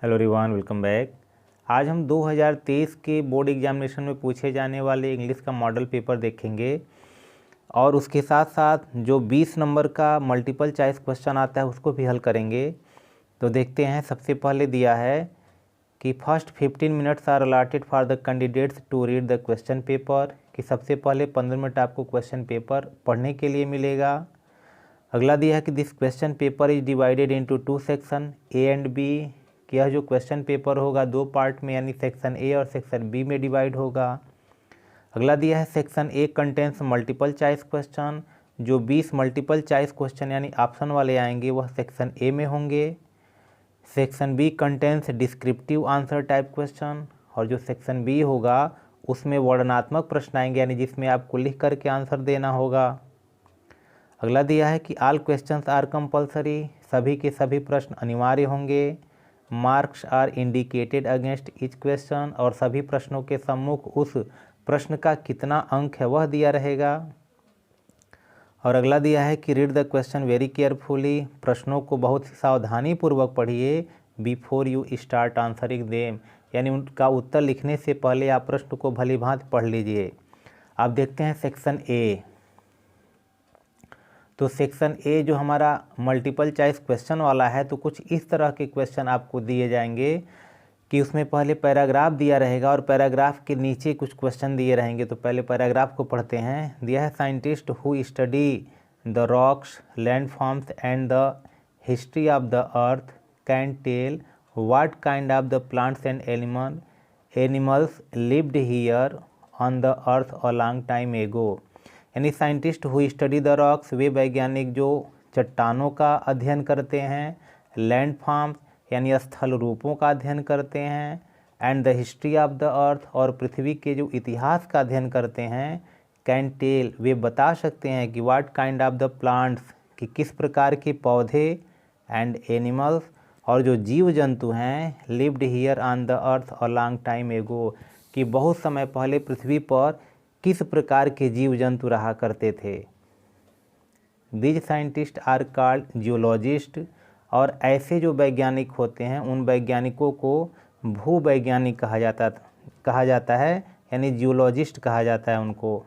Hello everyone, welcome back. आज हम 2023 के बोर्ड एग्जामिनेशन में पूछे जाने वाले इंग्लिश का मॉडल पेपर देखेंगे और उसके साथ साथ जो 20 नंबर का मल्टीपल चॉइस क्वेश्चन आता है उसको भी हल करेंगे। तो देखते हैं। सबसे पहले दिया है कि first 15 minutes are allotted for the candidates to read the question paper, कि सबसे पहले 15 मिनट आपको क्वेश्चन पेपर पढ़ने के लिए मिलेगा। अगला दिया है कि this question paper is divided into 2 section A and B, कि यह जो क्वेश्चन पेपर होगा 2 पार्ट में यानी सेक्शन ए और सेक्शन बी में डिवाइड होगा। अगला दिया है section A contains multiple choice question, जो 20 मल्टीपल चॉइस क्वेश्चन यानी ऑप्शन वाले आएंगे वह सेक्शन ए में होंगे। Section B contains descriptive answer type question, और जो सेक्शन बी होगा उसमें वर्णनात्मक प्रश्न आएंगे यानी जिसमें आपको लिख करके आंसर देना होगा। अगला दिया है कि ऑल क्वेश्चंस आर कंपलसरी, सभी के सभी प्रश्न अनिवार्य होंगे। Marks are indicated against each question, और सभी प्रश्नों के सम्मुख उस प्रश्न का कितना अंक है वह दिया रहेगा। और अगला दिया है कि read the question very carefully, प्रश्नों को बहुत ही सावधानी पूर्वक पढ़िए। Before you start answering them, यानी उनका उत्तर लिखने से पहले आप प्रश्न को भली भांति पढ़ लीजिए। आप देखते हैं सेक्शन ए। तो सेक्शन ए जो हमारा मल्टीपल चॉइस क्वेश्चन वाला है, तो कुछ इस तरह के क्वेश्चन आपको दिए जाएंगे कि उसमें पहले पैराग्राफ दिया रहेगा और पैराग्राफ के नीचे कुछ क्वेश्चन दिए रहेंगे। तो पहले पैराग्राफ को पढ़ते हैं। दिया है scientist who study the rocks, landforms and the history of the earth can tell what kind of the plants and animals lived here on the earth a long time ago, यानी scientist who study the rocks, वे वैज्ञानिक जो चट्टानों का अध्ययन करते हैं। Land forms यानी स्थल रूपों का अध्ययन करते हैं। And the history of the अर्थ, और पृथ्वी के जो इतिहास का अध्ययन करते हैं। कैन टेल, वे बता सकते हैं कि what kind of the plants, कि किस प्रकार के पौधे। एंड एनिमल्स, और जो जीव जंतु हैं। Lived here on the earth a long time एगो, कि बहुत समय पहले पृथ्वी पर किस प्रकार के जीव जंतु रहा करते थे। These scientist are called geologist, और ऐसे जो वैज्ञानिक होते हैं उन वैज्ञानिकों को भूवैज्ञानिक कहा जाता है, यानी जियोलॉजिस्ट कहा जाता है उनको।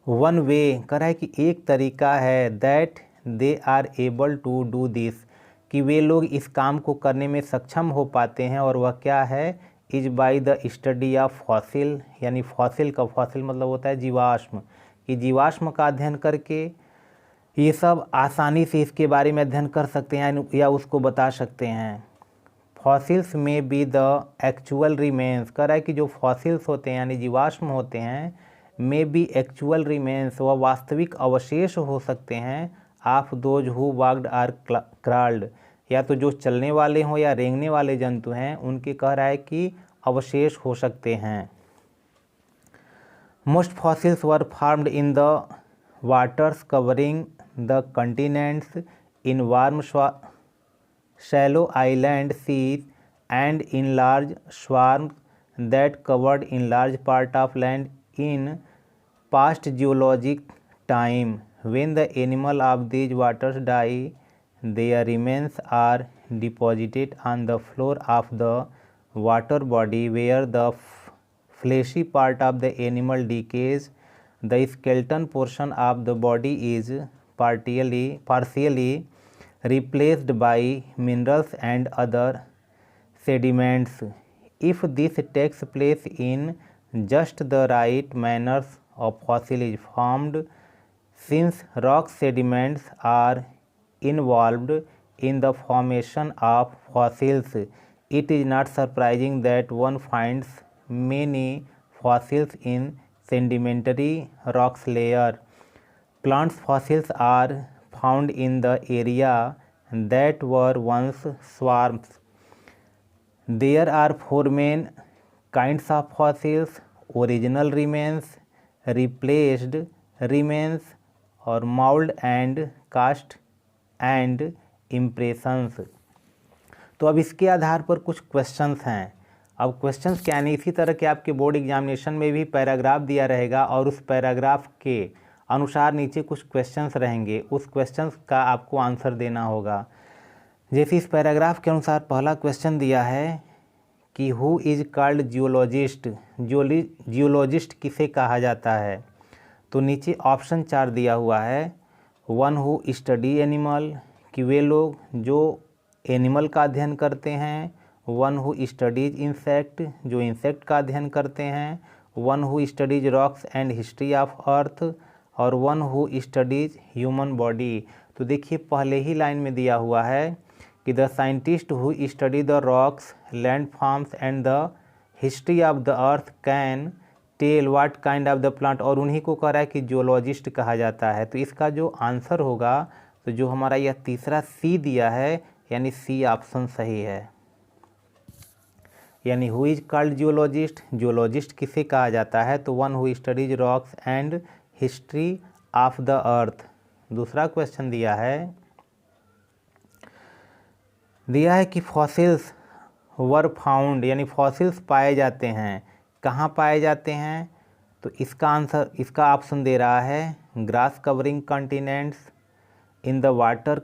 वन वे कह रहा है कि एक तरीका है, that they are able to do this, कि वे लोग इस काम को करने में सक्षम हो पाते हैं, और वह क्या है। Is by the study of fossil, यानी फॉसिल का फॉसिल मतलब होता है जीवाश्म, कि जीवाश्म का अध्ययन करके ये सब आसानी से इसके बारे में अध्ययन कर सकते हैं या उसको बता सकते हैं। फॉसिल्स में बी द एक्चुअल रिमेन्स, कह रहा है कि जो फॉसिल्स होते हैं यानी जीवाश्म होते हैं, मे बी एक्चुअल रिमेन्स, वह वास्तविक अवशेष हो सकते हैं। Of those who walked or crawled, या तो जो चलने वाले हों या रेंगने वाले जंतु हैं उनके कह रहा है कि अवशेष हो सकते हैं। Most fossils were formed in the waters covering the continents, in warm shallow island seas and in large swarms that covered in large part of land in past geologic time. When the animal of these waters die, their remains are deposited on the floor of the water body where the fleshy part of the animal decays. The skeleton portion of the body is partially replaced by minerals and other sediments. If this takes place in just the right manner, a fossil is formed. Since rock sediments are involved in the formation of fossils, it is not surprising that one finds many fossils in sedimentary rocks layer. Plant fossils are found in the area that were once swamps. There are 4 main kinds of fossils: original remains, replaced remains, और mould and cast and impressions. तो अब इसके आधार पर कुछ questions हैं। अब questions क्या नहीं, इसी तरह के आपके बोर्ड एग्जामिनेशन में भी पैराग्राफ दिया रहेगा और उस पैराग्राफ के अनुसार नीचे कुछ क्वेश्चंस रहेंगे, उस क्वेश्चंस का आपको आंसर देना होगा। जैसे इस पैराग्राफ के अनुसार पहला क्वेश्चन दिया है कि who is called geologist, geologist किसे कहा जाता है। तो नीचे ऑप्शन 4 दिया हुआ है, वन हु स्टडी एनिमल, कि वे लोग जो एनिमल का अध्ययन करते हैं, वन हु स्टडीज इंसेक्ट, जो इंसेक्ट का अध्ययन करते हैं, one who studies rocks and history of earth, और one who studies human body. तो देखिए पहले ही लाइन में दिया हुआ है कि the scientist who study the rocks, landforms and the history of the earth can tell what kind of the plant, और उन्हीं को कह रहा है कि जियोलॉजिस्ट कहा जाता है। तो इसका जो आंसर होगा, तो जो हमारा यह तीसरा सी दिया है, यानी सी ऑप्शन सही है। यानी who is called geologist, geologist किसे कहा जाता है, तो one who studies rocks and history of the अर्थ। दूसरा क्वेश्चन दिया है कि फॉसिल्स वर फाउंड, यानी फॉसिल्स पाए जाते हैं, कहाँ पाए जाते हैं। तो इसका आंसर, इसका ऑप्शन दे रहा है grass covering continents, in the water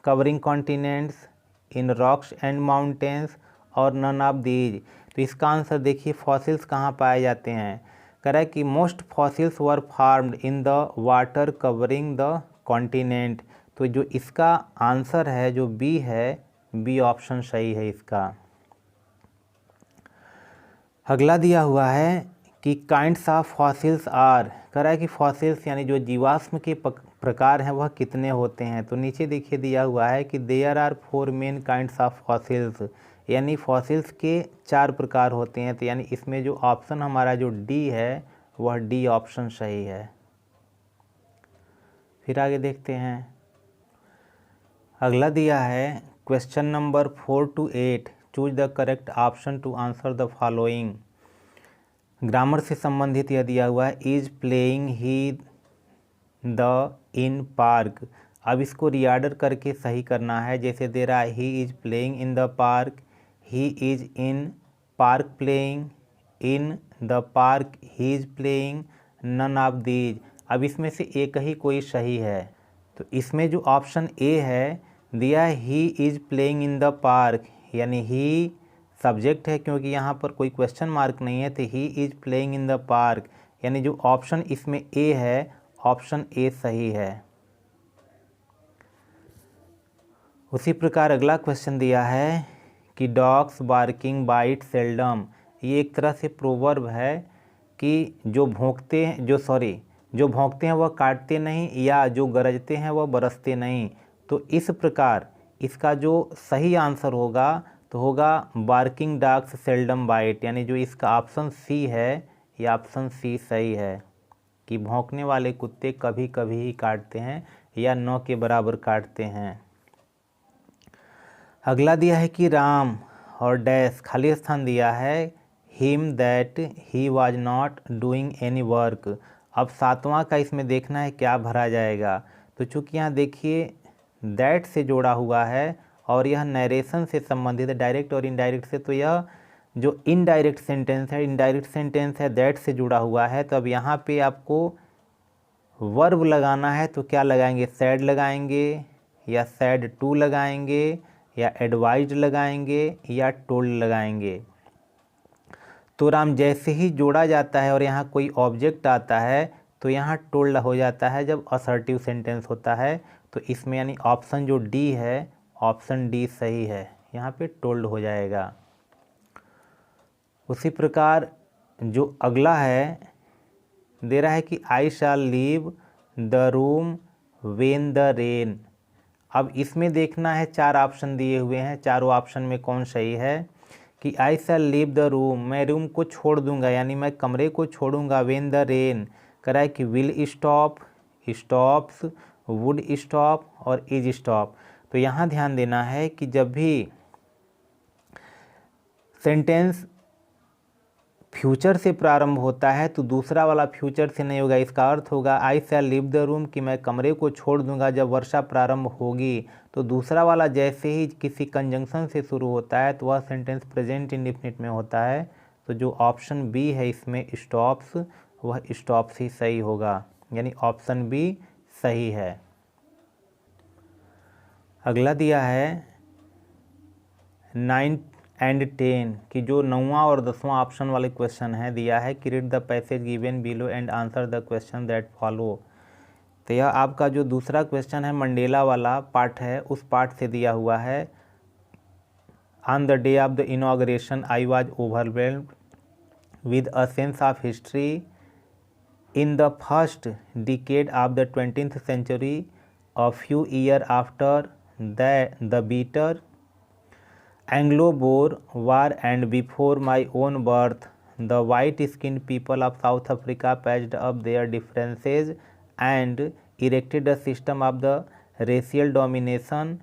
covering continents, in rocks and mountains, और नन ऑफ दीज। तो इसका आंसर देखिए फॉसिल्स कहाँ पाए जाते हैं, कह रहा है कि most fossils were formed in the water covering the continent. तो जो इसका आंसर है, जो बी है, बी ऑप्शन सही है इसका। अगला दिया हुआ है कि काइंड्स ऑफ फॉसिल्स आर, कह रहा है कि फॉसिल्स यानी जो जीवाश्म के प्रकार हैं वह कितने होते हैं। तो नीचे देखिए दिया हुआ है कि there are 4 main kinds of fossils, यानी फॉसिल्स के 4 प्रकार होते हैं। तो यानी इसमें जो ऑप्शन हमारा जो डी है, वह डी ऑप्शन सही है। फिर आगे देखते हैं, अगला दिया है question number 4 to 8, choose the correct option to answer the following. Grammar से संबंधित यह दिया हुआ है, is playing he the in park. अब इसको रीऑर्डर करके सही करना है। जैसे दे रहा है he is playing in the park, he is in park playing, in the park he is playing, none of these. अब इसमें से एक ही कोई सही है। तो इसमें जो ऑप्शन ए है दिया है he is playing in the park, यानी ही सब्जेक्ट है, क्योंकि यहाँ पर कोई क्वेश्चन मार्क नहीं है, तो ही is playing in the park, यानी जो ऑप्शन इसमें ए है, ऑप्शन ए सही है। उसी प्रकार अगला क्वेश्चन दिया है कि डॉग्स बार्किंग बाइट सेल्डम। ये एक तरह से प्रोवर्ब है कि जो भौंकते हैं वह काटते नहीं, या जो गरजते हैं वह बरसते नहीं। तो इस प्रकार इसका जो सही आंसर होगा, तो होगा बार्किंग डॉग्स सेल्डम बाइट, यानी जो इसका ऑप्शन सी है, यह ऑप्शन सी सही है कि भौंकने वाले कुत्ते कभी कभी ही काटते हैं, या 9 के बराबर काटते हैं। अगला दिया है कि राम और डैश खाली स्थान दिया है, him that he was not doing any work. अब 7वां का इसमें देखना है क्या भरा जाएगा। तो चूँकि यहाँ देखिए दैट से जोड़ा हुआ है और यह नरेशन से संबंधित है, डायरेक्ट और इनडायरेक्ट से, तो यह जो इनडायरेक्ट सेंटेंस है दैट से जुड़ा हुआ है। तो अब यहाँ पे आपको वर्ब लगाना है, तो क्या लगाएंगे, सैड लगाएंगे, या सैड टू लगाएंगे, या एडवाइज्ड लगाएंगे, या टोल्ड लगाएंगे। तो राम जैसे ही जोड़ा जाता है और यहाँ कोई ऑब्जेक्ट आता है, तो यहाँ टोल्ड हो जाता है जब असर्टिव सेंटेंस होता है। तो इसमें यानी ऑप्शन जो डी है, ऑप्शन डी सही है, यहाँ पे टोल्ड हो जाएगा। उसी प्रकार जो अगला है दे रहा है कि I shall leave the room when the rain. अब इसमें देखना है 4 ऑप्शन दिए हुए हैं, चारों ऑप्शन में कौन सही है। कि I shall leave the room, मैं रूम को छोड़ दूंगा, यानी मैं कमरे को छोड़ूंगा। व्हेन द रेन कह है कि will stop, stops, would stop और इज स्टॉप। तो यहाँ ध्यान देना है कि जब भी सेंटेंस फ्यूचर से प्रारंभ होता है तो दूसरा वाला फ्यूचर से नहीं होगा। इसका अर्थ होगा आई शैल लीव द रूम, कि मैं कमरे को छोड़ दूंगा जब वर्षा प्रारंभ होगी। तो दूसरा वाला जैसे ही किसी कंजंक्शन से शुरू होता है तो वह सेंटेंस प्रेजेंट इंडेफिनिट में होता है। तो जो ऑप्शन बी है इसमें स्टॉप्स, वह स्टॉप्स ही सही होगा, यानी ऑप्शन बी सही है। अगला दिया है 9 एंड 10 की जो 9वां और 10वां ऑप्शन वाले क्वेश्चन है दिया है कि read the passage given below and answer the question that follow. तो यह आपका जो दूसरा क्वेश्चन है मंडेला वाला पार्ट है, उस पार्ट से दिया हुआ है। On the day of the inauguration I was overwhelmed with a sense of history in the first decade of the 20th century, a few years after the bitter Anglo-Boer War and before my own birth, the white-skinned people of South Africa patched up their differences and erected a system of the racial domination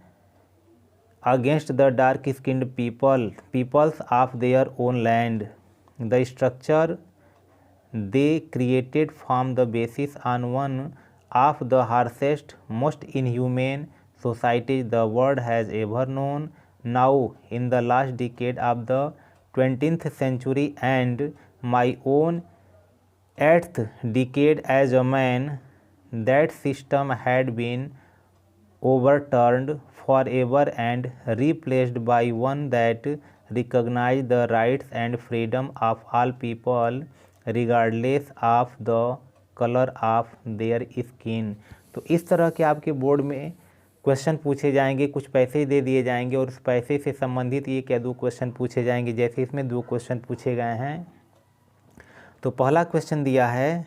against the dark-skinned peoples of their own land. The structure they created formed the basis on one of the harshest, most inhumane societies the world has ever known. Now, in the last decade of the 20th century and my own 8th decade as a man, that system had been overturned forever and replaced by one that recognized the rights and freedom of all people regardless of the colour of their skin. तो इस तरह के आपके board में question पूछे जाएंगे, कुछ पैसे दे दिए जाएंगे और उस पैसे से संबंधित ये क्या 2 क्वेश्चन पूछे जाएंगे। जैसे इसमें 2 क्वेश्चन पूछे गए हैं। तो पहला क्वेश्चन दिया है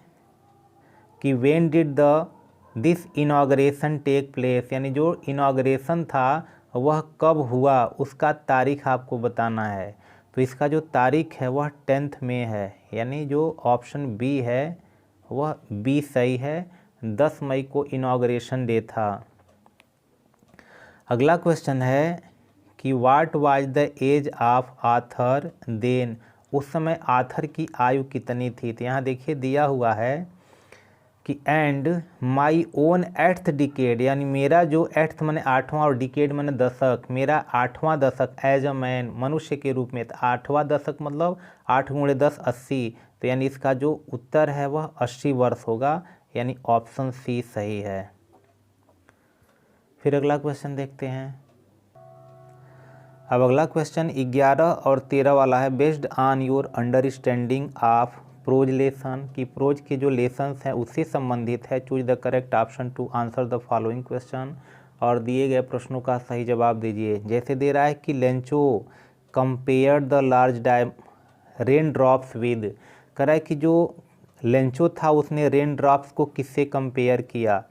कि when did this inauguration take place, यानी जो इनॉग्रेशन था वह कब हुआ, उसका तारीख आपको बताना है। तो इसका जो तारीख है वह 10 मई है, यानी जो ऑप्शन बी है वह बी सही है। 10 मई को इनॉग्रेशन डे था। अगला क्वेश्चन है कि what was the age of author then, उस समय आथर की आयु कितनी थी। तो यहाँ देखिए दिया हुआ है कि and my own 8th decade, यानी मेरा जो 8th मैंने 8वां और डिकेड मैंने दशक, मेरा 8वां दशक एज अ मैन मनुष्य के रूप में। तो 8वां दशक मतलब 8 × 10 80। तो यानी इसका जो उत्तर है वह 80 वर्ष होगा, यानी ऑप्शन सी सही है। फिर अगला क्वेश्चन देखते हैं। अब अगला क्वेश्चन 11 और 13 वाला है। Based on your understanding of prose lesson, की प्रोज के जो लेसन्स हैं उससे संबंधित है। Choose the correct option to answer the following question, और दिए गए प्रश्नों का सही जवाब दीजिए। जैसे दे रहा है कि Lencho compare the large rain drops with, कह रहा है कि जो लेंचो था उसने रेन ड्रॉप्स को किससे कंपेयर किया।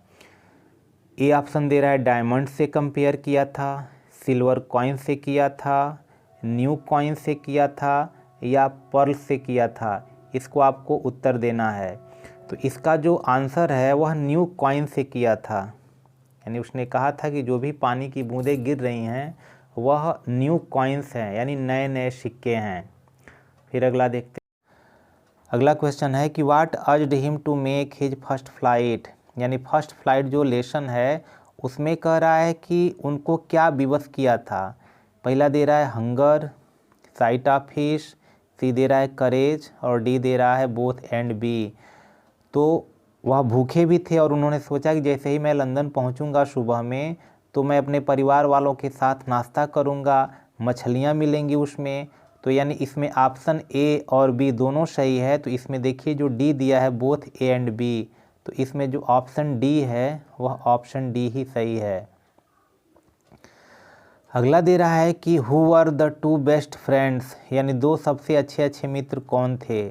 ए ऑप्शन दे रहा है डायमंड से कंपेयर किया था, सिल्वर कॉइन से किया था, न्यू कॉइन से किया था, या पर्ल से किया था। इसको आपको उत्तर देना है। तो इसका जो आंसर है वह न्यू कॉइन से किया था, यानी उसने कहा था कि जो भी पानी की बूंदें गिर रही हैं वह न्यू कॉइन्स हैं, यानी नए नए सिक्के हैं। फिर अगला देखते हैं। अगला क्वेश्चन है कि what urged him to make his first flight, यानी फर्स्ट फ्लाइट जो लेसन है उसमें कह रहा है कि उनको क्या विवश किया था। पहला दे रहा है हंगर, साइट ऑफ फिश, सी दे रहा है करेज, और डी दे रहा है बोथ एंड बी। तो वह भूखे भी थे और उन्होंने सोचा कि जैसे ही मैं लंदन पहुंचूंगा सुबह में तो मैं अपने परिवार वालों के साथ नाश्ता करूंगा, मछलियां मिलेंगी उसमें। तो यानी इसमें ऑप्शन ए और बी दोनों सही है। तो इसमें देखिए जो डी दिया है बोथ ए एंड बी, तो इसमें जो ऑप्शन डी है वह ऑप्शन डी ही सही है। अगला दे रहा है कि who were the 2 best friends, यानी 2 सबसे अच्छे मित्र कौन थे।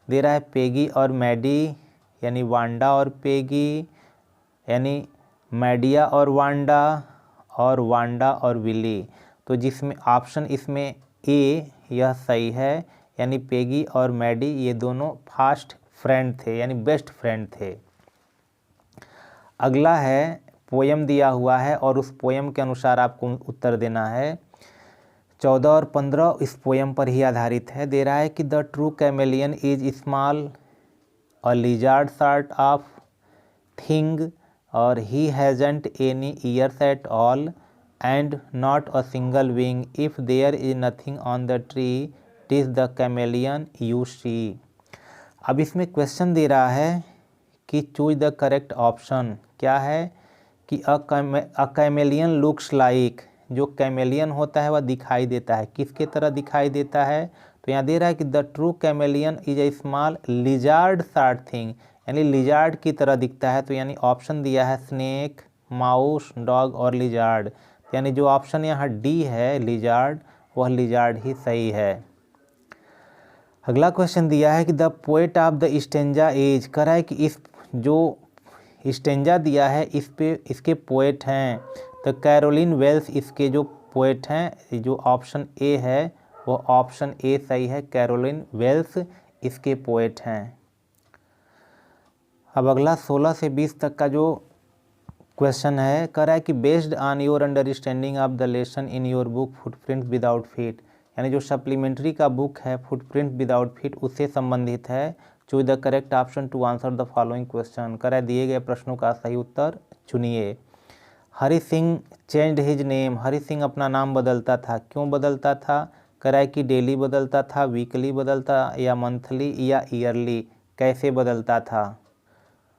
दे रहा है पेगी और मैडी, यानी वांडा और पेगी, यानी मैडिया और वांडा और विली। तो जिसमें ऑप्शन इसमें ए यह सही है, यानी पेगी और मैडी ये दोनों फास्ट फ्रेंड थे, यानी बेस्ट फ्रेंड थे। अगला है पोयम दिया हुआ है और उस पोयम के अनुसार आपको उत्तर देना है। 14 और 15 इस पोयम पर ही आधारित है। दे रहा है कि the true chameleon is small, a lizard sort of thing, और he hasn't any ears at all and not a single wing, if there is nothing on the tree it is the chameleon you see. अब इसमें question दे रहा है कि choose the correct option, क्या है कि अ chameleon looks like, जो chameleon होता है वह दिखाई देता है। किसके तरह दिखाई देता है? तो यहाँ दे रहा है कि the true chameleon is a small lizard short thing, यानी लिजार्ड की तरह दिखता है। तो यानी ऑप्शन दिया है स्नेक, माउस, डॉग और लिजार्ड, यानी जो ऑप्शन यहाँ डी है लिजार्ड, वह लिजार्ड ही सही है। अगला क्वेश्चन दिया है कि the poet of the stanza as, कह रहा है कि इस जो स्टेंजा दिया है इस पे इसके पोएट हैं। तो कैरोलिन वेल्स इसके जो पोएट हैं, जो ऑप्शन ए है वो ऑप्शन ए सही है, कैरोलिन वेल्स इसके पोएट हैं। अब अगला 16 से 20 तक का जो क्वेश्चन है, कह रहा है कि based on your understanding of the lesson in your book footprint without feet, यानी जो सप्लीमेंट्री का बुक है फुटप्रिंट विदाउट फीट उससे संबंधित है। Choose the correct option to answer the following question, कह रहा है दिए गए प्रश्नों का सही उत्तर चुनिए। Hari Singh changed his name, Hari Singh अपना नाम बदलता था, क्यों बदलता था? कह रहा है कि डेली बदलता था, वीकली बदलता या मंथली या ईयरली, कैसे बदलता था?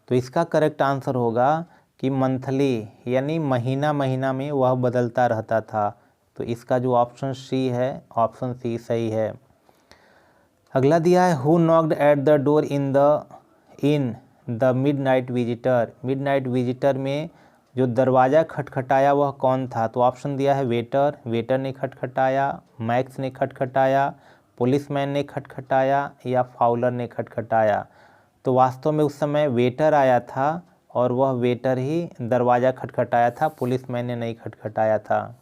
तो इसका करेक्ट आंसर होगा कि मंथली, यानी महीना महीना में वह बदलता रहता था। तो इसका जो ऑप्शन सी है, ऑप्शन सी सही है। अगला दिया है who knocked at the door in the midnight visitor, midnight visitor में जो दरवाज़ा खटखटाया वह कौन था? तो ऑप्शन दिया है वेटर, वेटर ने खटखटाया, मैक्स ने खटखटाया, पुलिसमैन ने खटखटाया या फाउलर ने खटखटाया। तो वास्तव में उस समय वेटर आया था और वह वेटर ही दरवाज़ा खटखटाया था, पुलिसमैन ने नहीं खटखटाया था।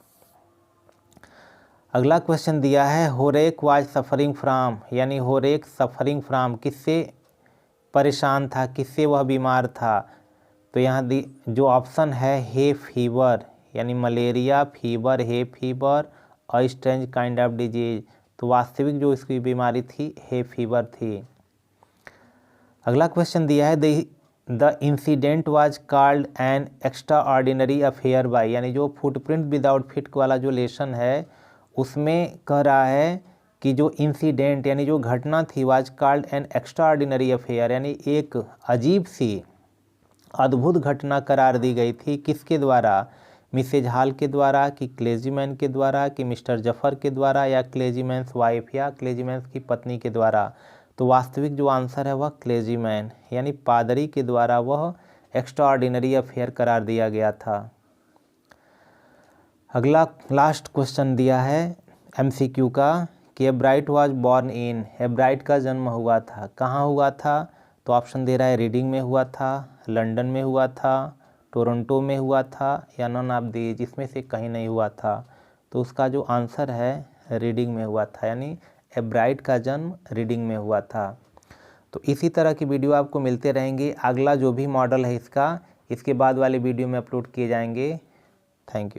अगला क्वेश्चन दिया है होरेक वाज सफरिंग फ्राम, यानी होरेक सफरिंग फ्राम किससे परेशान था, किससे वह बीमार था? तो यहाँ जो ऑप्शन है हे फीवर, यानी मलेरिया, फीवर, हे फीवर और स्ट्रेंज काइंड ऑफ डिजीज। तो वास्तविक जो इसकी बीमारी थी हे फीवर थी। अगला क्वेश्चन दिया है the incident was called an extraordinary affair by, यानी जो फुटप्रिंट विदाउट फिट वाला जो लेसन है उसमें कह रहा है कि जो इंसिडेंट यानी जो घटना थी was called an extraordinary affair, यानी एक अजीब सी अद्भुत घटना करार दी गई थी। किसके द्वारा? मिसेज हॉल के द्वारा, कि क्लेजीमैन के द्वारा, कि मिस्टर जफर के द्वारा या क्लेजीमैन्स वाइफ या क्लेजीमैन्स की पत्नी के द्वारा। तो वास्तविक जो आंसर है वह क्लेजीमैन, यानी पादरी के द्वारा वह एक्स्ट्रा ऑर्डिनरी अफेयर करार दिया गया था। अगला लास्ट क्वेश्चन दिया है एमसीक्यू का कि एब्राइट वाज बॉर्न इन, एब्राइट का जन्म हुआ था, कहाँ हुआ था? तो ऑप्शन दे रहा है रीडिंग में हुआ था, लंदन में हुआ था, टोरंटो में हुआ था या नॉन ऑफ दीज, जिसमें से कहीं नहीं हुआ था। तो उसका जो आंसर है रीडिंग में हुआ था, यानी एब्राइट का जन्म रीडिंग में हुआ था। तो इसी तरह की वीडियो आपको मिलते रहेंगे। अगला जो भी मॉडल है इसका इसके बाद वाले वीडियो में अपलोड किए जाएंगे। Thank you.